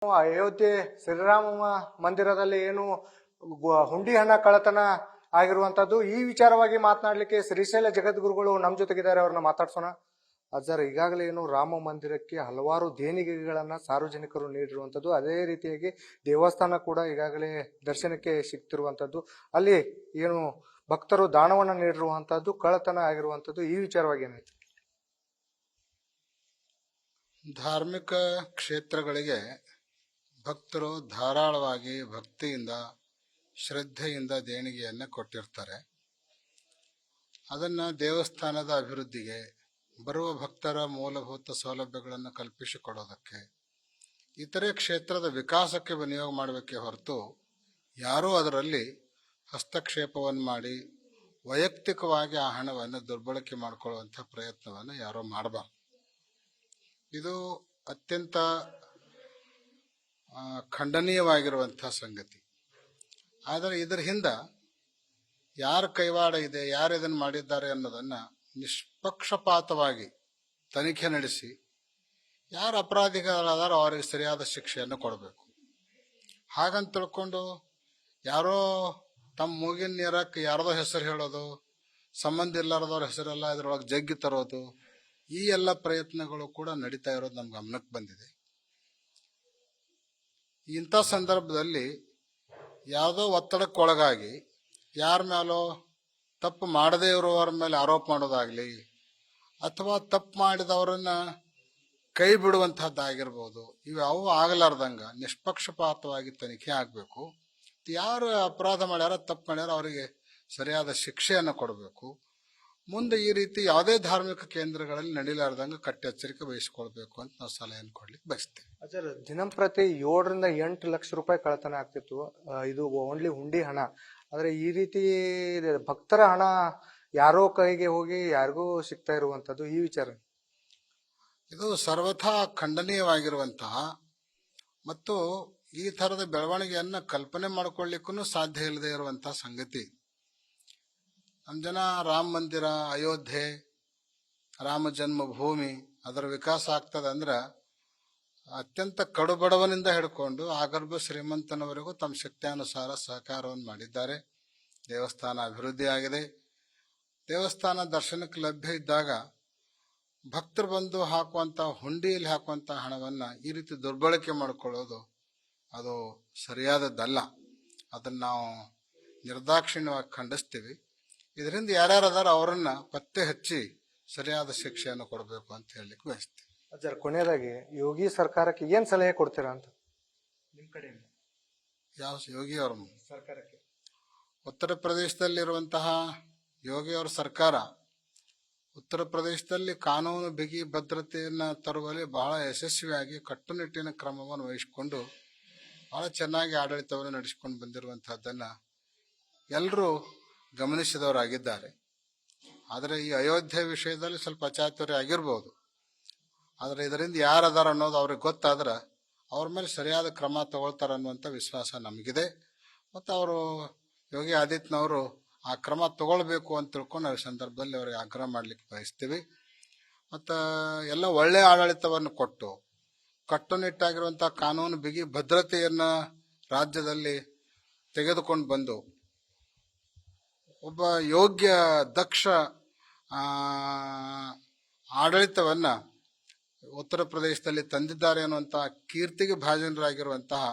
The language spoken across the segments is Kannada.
ಅಯೋಧ್ಯೆ ಶ್ರೀರಾಮ ಮಂದಿರದಲ್ಲಿ ಏನು ಹುಂಡಿ ಹಣ ಕಳ್ಳತನ ಆಗಿರುವಂತದ್ದು, ಈ ವಿಚಾರವಾಗಿ ಮಾತನಾಡ್ಲಿಕ್ಕೆ ಶ್ರೀಶೈಲ ಜಗದ್ಗುರುಗಳು ನಮ್ಮ ಜೊತೆಗಿದ್ದಾರೆ. ಅವ್ರನ್ನ ಮಾತಾಡ್ಸೋಣ. ಸರ್, ಈಗಾಗಲೇ ಏನು ರಾಮ ಮಂದಿರಕ್ಕೆ ಹಲವಾರು ದೇಣಿಗೆಗಳನ್ನ ಸಾರ್ವಜನಿಕರು ನೀಡಿರುವಂತದ್ದು, ಅದೇ ರೀತಿಯಾಗಿ ದೇವಸ್ಥಾನ ಕೂಡ ಈಗಾಗಲೇ ದರ್ಶನಕ್ಕೆ ಸಿಗ್ತಿರುವಂತದ್ದು, ಅಲ್ಲಿ ಏನು ಭಕ್ತರು ದಾನವನ್ನ ನೀಡಿರುವಂತದ್ದು ಕಳ್ಳತನ ಆಗಿರುವಂತದ್ದು, ಈ ವಿಚಾರವಾಗಿ ಏನಾಯ್ತು? ಧಾರ್ಮಿಕ ಕ್ಷೇತ್ರಗಳಿಗೆ ಭಕ್ತರು ಧಾರಾಳವಾಗಿ ಭಕ್ತಿಯಿಂದ ಶ್ರದ್ಧೆಯಿಂದ ದೇಣಿಗೆಯನ್ನು ಕೊಟ್ಟಿರ್ತಾರೆ. ಅದನ್ನು ದೇವಸ್ಥಾನದ ಅಭಿವೃದ್ಧಿಗೆ, ಬರುವ ಭಕ್ತರ ಮೂಲಭೂತ ಸೌಲಭ್ಯಗಳನ್ನು ಕಲ್ಪಿಸಿಕೊಡೋದಕ್ಕೆ, ಇತರೆ ಕ್ಷೇತ್ರದ ವಿಕಾಸಕ್ಕೆ ವಿನಿಯೋಗ ಮಾಡಬೇಕೇ ಹೊರತು ಯಾರೂ ಅದರಲ್ಲಿ ಹಸ್ತಕ್ಷೇಪವನ್ನು ಮಾಡಿ ವೈಯಕ್ತಿಕವಾಗಿ ಆ ಹಣವನ್ನು ದುರ್ಬಳಕೆ ಮಾಡಿಕೊಳ್ಳುವಂಥ ಪ್ರಯತ್ನವನ್ನು ಯಾರೂ ಮಾಡಬಾರ್ದು. ಇದು ಅತ್ಯಂತ ಖಂಡನೀಯವಾಗಿರುವಂಥ ಸಂಗತಿ. ಆದರೆ ಇದರ ಹಿಂದೆ ಯಾರ ಕೈವಾಡ ಇದೆ, ಯಾರು ಇದನ್ನು ಮಾಡಿದ್ದಾರೆ ಅನ್ನೋದನ್ನು ನಿಷ್ಪಕ್ಷಪಾತವಾಗಿ ತನಿಖೆ ನಡೆಸಿ ಯಾರು ಅಪರಾಧಿಗಳಾದಾರೋ ಅವರಿಗೆ ಸರಿಯಾದ ಶಿಕ್ಷೆಯನ್ನು ಕೊಡಬೇಕು. ಹಾಗಂತ ತಿಳ್ಕೊಂಡು ಯಾರೋ ತಮ್ಮ ಮೂಗಿನ ನೀರಕ್ಕೆ ಯಾರದೋ ಹೆಸರು ಹೇಳೋದು, ಸಂಬಂಧ ಇಲ್ಲಾರದವ್ರ ಹೆಸರೆಲ್ಲ ಇದರೊಳಗೆ ಜಗ್ಗಿ ತರೋದು, ಈ ಎಲ್ಲ ಪ್ರಯತ್ನಗಳು ಕೂಡ ನಡೀತಾ ಇರೋದು ನಮ್ಮ ಗಮನಕ್ಕೆ ಬಂದಿದೆ. ಇಂಥ ಸಂದರ್ಭದಲ್ಲಿ ಯಾವುದೋ ಒತ್ತಡಕ್ಕೊಳಗಾಗಿ ಯಾರ ಮೇಲೋ ತಪ್ಪು ಮಾಡದೇ ಇರುವವರ ಮೇಲೆ ಆರೋಪ ಮಾಡೋದಾಗಲಿ ಅಥವಾ ತಪ್ಪು ಮಾಡಿದವರನ್ನ ಕೈ ಬಿಡುವಂತಹದ್ದಾಗಿರ್ಬೋದು, ಇವು ಆಗಲಾರ್ದಂಗ ನಿಷ್ಪಕ್ಷಪಾತವಾಗಿ ತನಿಖೆ ಆಗಬೇಕು. ಯಾರು ಅಪರಾಧ ಮಾಡ್ಯಾರ, ತಪ್ಪು ಮಾಡ್ಯಾರ, ಅವರಿಗೆ ಸರಿಯಾದ ಶಿಕ್ಷೆಯನ್ನು ಕೊಡಬೇಕು. ಮುಂದೆ ಈ ರೀತಿ ಯಾವುದೇ ಧಾರ್ಮಿಕ ಕೇಂದ್ರಗಳಲ್ಲಿ ನಡೀಲಾರ್ದಂಗ ಕಟ್ಟೆಚ್ಚರಿಕೆ ವಹಿಸಿಕೊಳ್ಬೇಕು ಅಂತ ನಾವು ಸಲಹೆಯನ್ನು ಕೊಡ್ಲಿಕ್ಕೆ ಬಯಸ್ತೇವೆ. ಸರ್, ದಿನಂಪ್ರತಿ 7 ರಿಂದ 8 ಲಕ್ಷ ರೂಪಾಯಿ ಕಳ್ಳತನ ಆಗ್ತಿತ್ತು. ಇದು ಓನ್ಲಿ ಹುಂಡಿ ಹಣ. ಆದ್ರೆ ಈ ರೀತಿ ಭಕ್ತರ ಹಣ ಯಾರೋ ಕೈಗೆ ಹೋಗಿ ಯಾರಿಗೂ ಸಿಗ್ತಾ ಇರುವಂತದ್ದು, ಈ ವಿಚಾರ ಇದು ಸರ್ವಥಾ ಖಂಡನೀಯವಾಗಿರುವಂತಹ ಮತ್ತು ಈ ತರದ ಬೆಳವಣಿಗೆಯನ್ನ ಕಲ್ಪನೆ ಮಾಡಿಕೊಳ್ಳಿಕ್ಕೂ ಸಾಧ್ಯ ಇಲ್ಲದೆ ಇರುವಂತಹ ಸಂಗತಿ. ನಮ್ಮ ಜನ ರಾಮ ಮಂದಿರ, ಅಯೋಧ್ಯೆ, ರಾಮ ಜನ್ಮಭೂಮಿ ಅದರ ವಿಕಾಸ ಆಗ್ತದೆ ಅಂದ್ರೆ ಅತ್ಯಂತ ಕಡುಬಡವನಿಂದ ಹಿಡ್ಕೊಂಡು ಆಗರ್ಭ ಶ್ರೀಮಂತನವರೆಗೂ ತಮ್ಮ ಶಕ್ತಿಯಾನುಸಾರ ಸಹಕಾರವನ್ನು ಮಾಡಿದ್ದಾರೆ. ದೇವಸ್ಥಾನ ಅಭಿವೃದ್ಧಿ ಆಗಿದೆ. ದೇವಸ್ಥಾನ ದರ್ಶನಕ್ಕೆ ಲಭ್ಯ ಇದ್ದಾಗ ಭಕ್ತರು ಬಂದು ಹಾಕುವಂತ ಹುಂಡಿಯಲ್ಲಿ ಹಾಕುವಂತ ಹಣವನ್ನ ಈ ರೀತಿ ದುರ್ಬಳಕೆ ಮಾಡಿಕೊಳ್ಳೋದು ಅದು ಸರಿಯಾದದ್ದಲ್ಲ. ಅದನ್ನ ನಾವು ನಿರ್ದಾಕ್ಷಿಣ್ಯವಾಗಿ ಖಂಡಿಸ್ತೀವಿ. ಇದರಿಂದ ಯಾರ್ಯಾರು ಅದಾರ ಅವರನ್ನ ಪತ್ತೆ ಹಚ್ಚಿ ಸರಿಯಾದ ಶಿಕ್ಷೆಯನ್ನು ಕೊಡಬೇಕು ಅಂತ ಹೇಳಲಿಕ್ಕೆ ಬಯಸ್ತೀವಿ. ಸರ್, ಕೊನೆಯದಾಗಿ ಯೋಗಿ ಸರ್ಕಾರಕ್ಕೆ ಏನ್ ಸಲಹೆ ಕೊಡ್ತೀರಾ ಅಂತ ನಿಮ್ ಕಡೆಯಿಂದ? ಯಾವ ಯೋಗಿ ಅವರ ಸರ್ಕಾರಕ್ಕೆ? ಉತ್ತರ ಪ್ರದೇಶದಲ್ಲಿರುವಂತಹ ಯೋಗಿ ಅವರ ಸರ್ಕಾರ ಉತ್ತರ ಪ್ರದೇಶದಲ್ಲಿ ಕಾನೂನು ಬಿಗಿ ಭದ್ರತೆಯನ್ನ ತರುವಲ್ಲಿ ಬಹಳ ಯಶಸ್ವಿಯಾಗಿ ಕಟ್ಟುನಿಟ್ಟಿನ ಕ್ರಮವನ್ನು ವಹಿಸಿಕೊಂಡು ಬಹಳ ಚೆನ್ನಾಗಿ ಆಡಳಿತವನ್ನು ನಡೆಸಿಕೊಂಡು ಬಂದಿರುವಂತಹದ್ದನ್ನ ಎಲ್ಲರೂ ಗಮನಿಸಿದವರಾಗಿದ್ದಾರೆ. ಆದರೆ ಈ ಅಯೋಧ್ಯೆ ವಿಷಯದಲ್ಲಿ ಸ್ವಲ್ಪ ಅಚಾತುರ್ಯ ಆಗಿರ್ಬೋದು. ಆದರೆ ಇದರಿಂದ ಯಾರದಾರ ಅನ್ನೋದು ಅವ್ರಿಗೆ ಗೊತ್ತಾದ್ರೆ ಅವ್ರ ಮೇಲೆ ಸರಿಯಾದ ಕ್ರಮ ತಗೊಳ್ತಾರ ಅನ್ನುವಂಥ ವಿಶ್ವಾಸ ನಮಗಿದೆ. ಮತ್ತು ಅವರು ಯೋಗಿ ಆದಿತ್ಯನವರು ಆ ಕ್ರಮ ತಗೊಳ್ಬೇಕು ಅಂತ ತಿಳ್ಕೊಂಡು ಆ ಸಂದರ್ಭದಲ್ಲಿ ಅವರಿಗೆ ಆಗ್ರಹ ಮಾಡ್ಲಿಕ್ಕೆ ಬಯಸ್ತೀವಿ. ಮತ್ತು ಎಲ್ಲ ಒಳ್ಳೆಯ ಆಡಳಿತವನ್ನು ಕೊಟ್ಟು ಕಟ್ಟುನಿಟ್ಟಾಗಿರುವಂಥ ಕಾನೂನು ಬಿಗಿ ಭದ್ರತೆಯನ್ನ ರಾಜ್ಯದಲ್ಲಿ ತೆಗೆದುಕೊಂಡು ಬಂದು ಒಬ್ಬ ಯೋಗ್ಯ ದಕ್ಷ ಆಡಳಿತವನ್ನ ಉತ್ತರ ಪ್ರದೇಶದಲ್ಲಿ ತಂದಿದ್ದಾರೆ ಅನ್ನುವಂತಹ ಕೀರ್ತಿಗೆ ಭಾಜನರಾಗಿರುವಂತಹ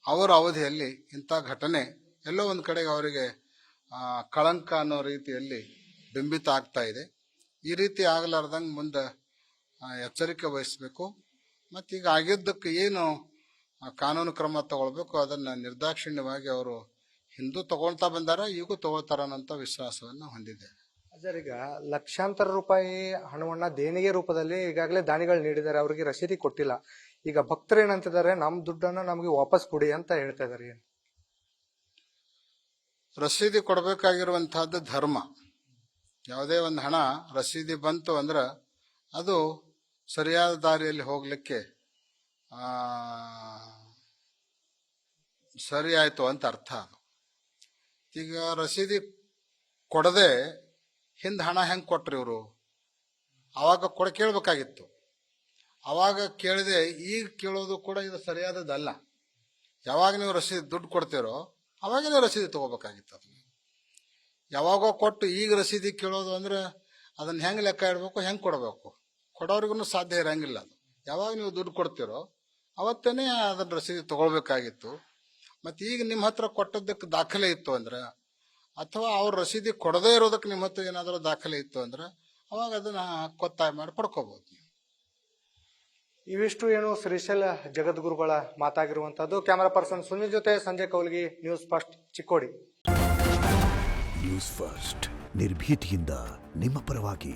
ಅವರ ಅವಧಿಯಲ್ಲಿ ಇಂಥ ಘಟನೆ ಎಲ್ಲೋ ಒಂದು ಕಡೆಗೆ ಅವರಿಗೆ ಕಳಂಕ ಅನ್ನೋ ರೀತಿಯಲ್ಲಿ ಬಿಂಬಿತ ಆಗ್ತಾ ಇದೆ. ಈ ರೀತಿ ಆಗಲಾರ್ದಂಗೆ ಮುಂದೆ ಎಚ್ಚರಿಕೆ ವಹಿಸಬೇಕು. ಮತ್ತೀಗ ಆಗಿದ್ದಕ್ಕೆ ಏನು ಕಾನೂನು ಕ್ರಮ ತಗೊಳ್ಬೇಕು ಅದನ್ನ ನಿರ್ದಾಕ್ಷಿಣ್ಯವಾಗಿ ಅವರು ಹಿಂದೂ ತಗೊಳ್ತಾ ಬಂದಾರ, ಈಗೂ ತಗೊಳ್ತಾರ ಅನ್ನೋಂಥ ವಿಶ್ವಾಸವನ್ನು ಹೊಂದಿದ್ದೇವೆ. ಸರ್, ಈಗ ಲಕ್ಷಾಂತರ ರೂಪಾಯಿ ಹಣವನ್ನ ದೇಣಿಗೆ ರೂಪದಲ್ಲಿ ಈಗಾಗಲೇ ದಾನಿಗಳು ನೀಡಿದ್ದಾರೆ, ಅವರಿಗೆ ರಸೀದಿ ಕೊಟ್ಟಿಲ್ಲ. ಈಗ ಭಕ್ತರು ಏನಂತಿದ್ದಾರೆ, ನಮ್ಮ ದುಡ್ಡನ್ನ ನಮಗೆ ವಾಪಸ್ ಕೊಡಿ ಅಂತ ಹೇಳ್ತಾ ಇದಾರೆ. ಏನು ರಸೀದಿ ಕೊಡಬೇಕಾಗಿರುವಂತಹದ್ದು ಧರ್ಮ. ಯಾವುದೇ ಒಂದು ಹಣ ರಸೀದಿ ಬಂತು ಅಂದ್ರೆ ಅದು ಸರಿಯಾದ ದಾರಿಯಲ್ಲಿ ಹೋಗ್ಲಿಕ್ಕೆ ಸರಿ ಆಯ್ತು ಅಂತ ಅರ್ಥ. ಈಗ ರಸೀದಿ ಕೊಡದೆ ಹಿಂದೆ ಹಣ ಹೆಂಗೆ ಕೊಟ್ರಿ ಇವರು? ಆವಾಗ ಕೇಳಬೇಕಾಗಿತ್ತು. ಅವಾಗ ಕೇಳಿದೆ, ಈಗ ಕೇಳೋದು ಕೂಡ ಇದು ಸರಿಯಾದದ್ದಲ್ಲ. ಯಾವಾಗ ನೀವು ರಸೀದಿ ದುಡ್ಡು ಕೊಡ್ತೀರೋ ಅವಾಗ ನೀವು ರಸೀದಿ ತಗೋಬೇಕಾಗಿತ್ತು. ಅದು ಯಾವಾಗೋ ಕೊಟ್ಟು ಈಗ ರಸೀದಿ ಕೇಳೋದು ಅಂದ್ರೆ ಅದನ್ನ ಹೆಂಗೆ ಲೆಕ್ಕ ಇಡಬೇಕು, ಹೆಂಗೆ ಕೊಡಬೇಕು, ಕೊಡೋರಿಗೂ ಸಾಧ್ಯ ಇರಂಗಿಲ್ಲ. ಅದು ಯಾವಾಗ ನೀವು ದುಡ್ಡು ಕೊಡ್ತೀರೋ ಅವತ್ತೇ ಅದನ್ನ ರಸೀದಿ ತಗೊಳ್ಬೇಕಾಗಿತ್ತು. ಮತ್ತು ಈಗ ನಿಮ್ಮ ಹತ್ರ ಕೊಟ್ಟದ್ದಕ್ಕೆ ದಾಖಲೆ ಇತ್ತು ಅಂದ್ರೆ, ಅಥವಾ ಅವ್ರ ರಸೀದಿ ಕೊಡದೇ ಇರೋದಕ್ಕೆ ನಿಮ್ಮ ಹತ್ರ ಏನಾದರೂ ದಾಖಲೆ ಇತ್ತು ಅಂದ್ರೆ ಅವಾಗ ಅದನ್ನ ಒತ್ತಾಯ ಮಾಡಿ ಪಡ್ಕೋಬಹುದು. ಇವಿಷ್ಟು ಏನು ಶ್ರೀಶೈಲ ಜಗದ್ಗುರುಗಳ ಮಾತಾಗಿರುವಂತದ್ದು. ಕ್ಯಾಮರಾ ಪರ್ಸನ್ ಸುನಿಲ್ ಜೊತೆ Sanjay Kaulgi, News First, Chikkodi. News First ನಿರ್ಭೀತಿಯಿಂದ ನಿಮ್ಮ ಪರವಾಗಿ.